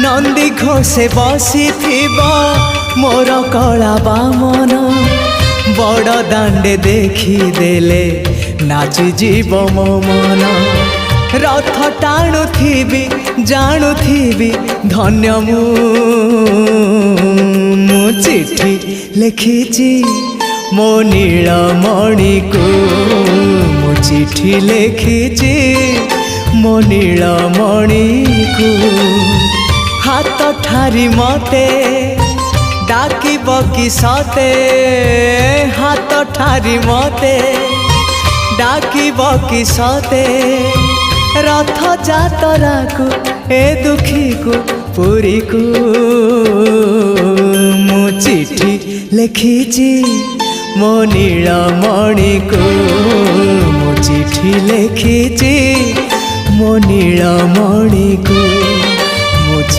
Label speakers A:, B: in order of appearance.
A: नंदी घोषे बसी मोर कला बामन बड़ दांडे देखी देले नाची जीव मो मन रथ टाणुथिबी जाणुथिबी धन्य मु चिठी लिखिची मो नीलमणि को मु चिठी लिखिची मो नीलमणि को हाथ ठारी मते डाकिब कि सते हाथ ठारी मते डाकिब कि सते रथ जातरा को ए दुखी को पुरी को मु चिठी लिखिची मो नीलमणि को मु चिठी लिखिची मो नीलमणि को।